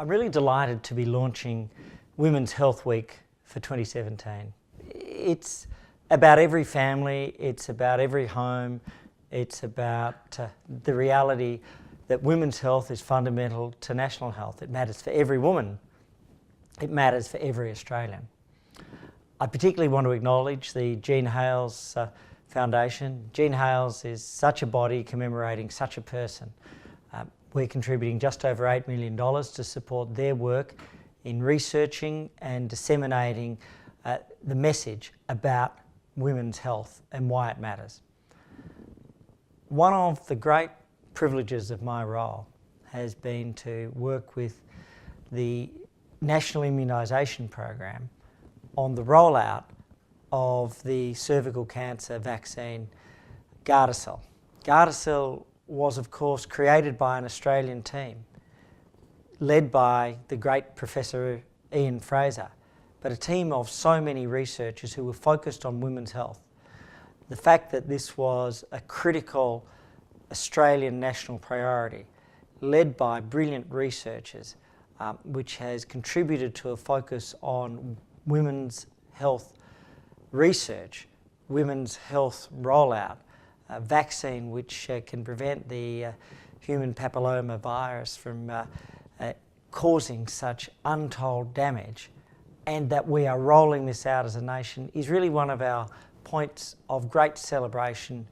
I'm really delighted to be launching Women's Health Week for 2017. It's about every family, it's about every home, it's about the reality that women's health is fundamental to national health. It matters for every woman, it matters for every Australian. I particularly want to acknowledge the Jean Hales Foundation. Jean Hales is such a body commemorating such a person. We're contributing just over $8 million to support their work in researching and disseminating the message about women's health and why it matters. One of the great privileges of my role has been to work with the National Immunisation Program on the rollout of the cervical cancer vaccine Gardasil. Gardasil was of course created by an Australian team led by the great Professor Ian Fraser, but a team of so many researchers who were focused on women's health. The fact that this was a critical Australian national priority led by brilliant researchers which has contributed to a focus on women's health research, women's health rollout, a vaccine which can prevent the human papilloma virus from causing such untold damage, and that we are rolling this out as a nation is really one of our points of great celebration.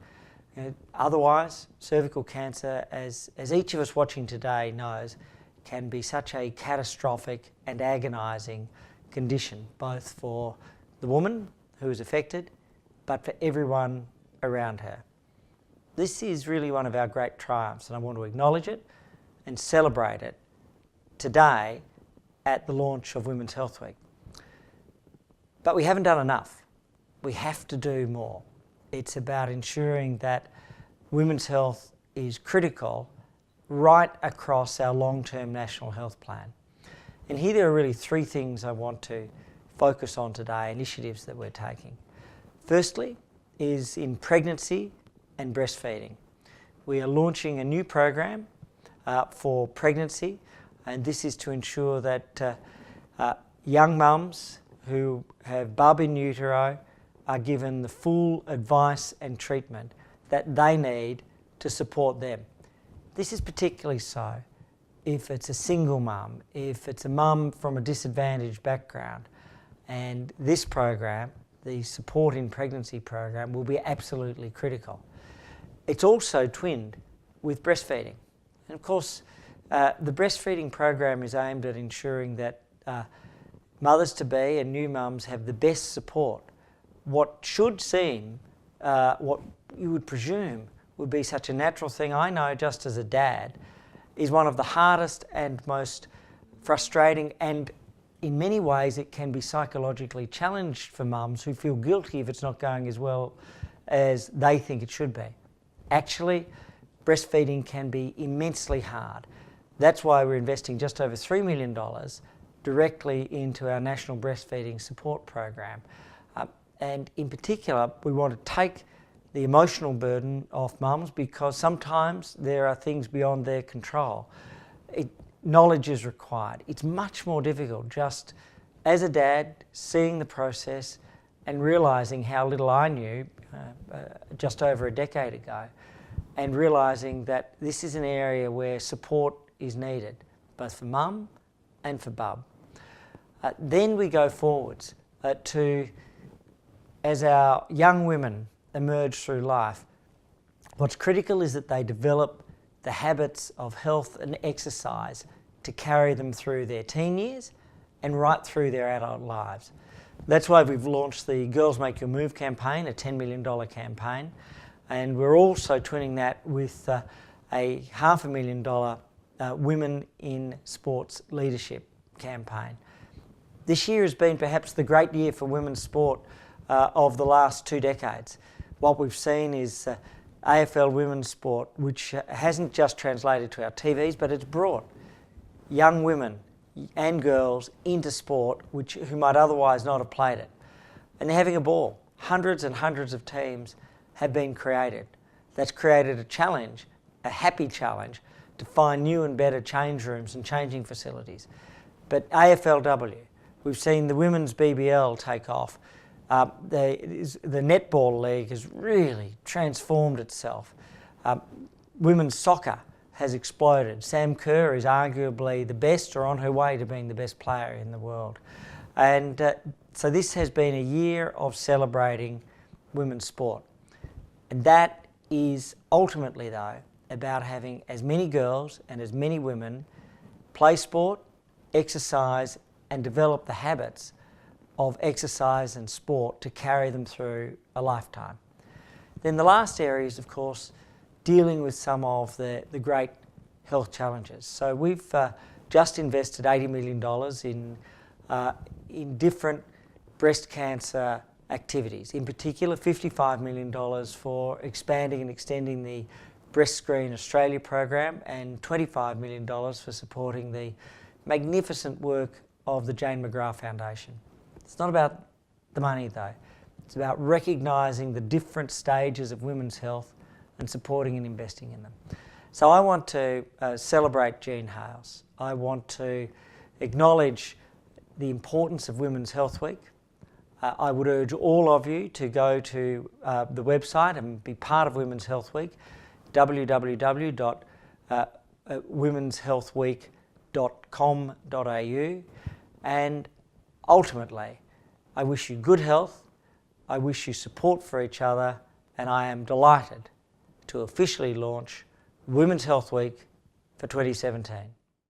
Otherwise, cervical cancer, as each of us watching today knows, can be such a catastrophic and agonising condition, both for the woman who is affected, but for everyone around her. This is really one of our great triumphs, and I want to acknowledge it and celebrate it today at the launch of Women's Health Week. But we haven't done enough. We have to do more. It's about ensuring that women's health is critical right across our long-term national health plan. And here there are really three things I want to focus on today, initiatives that we're taking. Firstly is in pregnancy and breastfeeding. We are launching a new program for pregnancy, and this is to ensure that young mums who have bub in utero are given the full advice and treatment that they need to support them. This is particularly so if it's a single mum, if it's a mum from a disadvantaged background, and this program, the Support in Pregnancy program, will be absolutely critical. It's also twinned with breastfeeding. And of course, the breastfeeding program is aimed at ensuring that mothers-to-be and new mums have the best support. What should seem, what you would presume would be such a natural thing, I know just as a dad, is one of the hardest and most frustrating, and in many ways it can be psychologically challenged for mums who feel guilty if it's not going as well as they think it should be. Actually, breastfeeding can be immensely hard. That's why we're investing just over $3 million directly into our National Breastfeeding Support Program. And in particular, we want to take the emotional burden off mums, because sometimes there are things beyond their control. Knowledge is required. It's much more difficult just as a dad seeing the process and realising how little I knew just over a decade ago, and realising that this is an area where support is needed, both for mum and for bub. Then we go forwards to, as our young women emerge through life, what's critical is that they develop the habits of health and exercise to carry them through their teen years and right through their adult lives. That's why we've launched the Girls Make Your Move campaign, a $10 million campaign, and we're also twinning that with a $500,000 Women in Sports Leadership campaign. This year has been perhaps the great year for women's sport of the last 2 decades. What we've seen is AFL women's sport, which hasn't just translated to our TVs, but it's brought young women and girls into sport who might otherwise not have played it. And they're having a ball. Hundreds and hundreds of teams have been created. That's created a challenge, a happy challenge, to find new and better change rooms and changing facilities. But AFLW, we've seen the women's BBL take off. The netball league has really transformed itself. Women's soccer has exploded. Sam Kerr is arguably the best, or on her way to being the best player in the world. And so this has been a year of celebrating women's sport. And that is ultimately, though, about having as many girls and as many women play sport, exercise, and develop the habits of exercise and sport to carry them through a lifetime. Then the last area is, of course, dealing with some of the great health challenges. So we've just invested $80 million in different breast cancer activities. In particular, $55 million for expanding and extending the Breast Screen Australia program, and $25 million for supporting the magnificent work of the Jane McGrath Foundation. It's not about the money, though. It's about recognising the different stages of women's health and supporting and investing in them. So I want to celebrate Jean Hales. I want to acknowledge the importance of Women's Health Week. I would urge all of you to go to the website and be part of Women's Health Week, www.womenshealthweek.com.au, and ultimately, I wish you good health, I wish you support for each other, and I am delighted to officially launch Women's Health Week for 2017.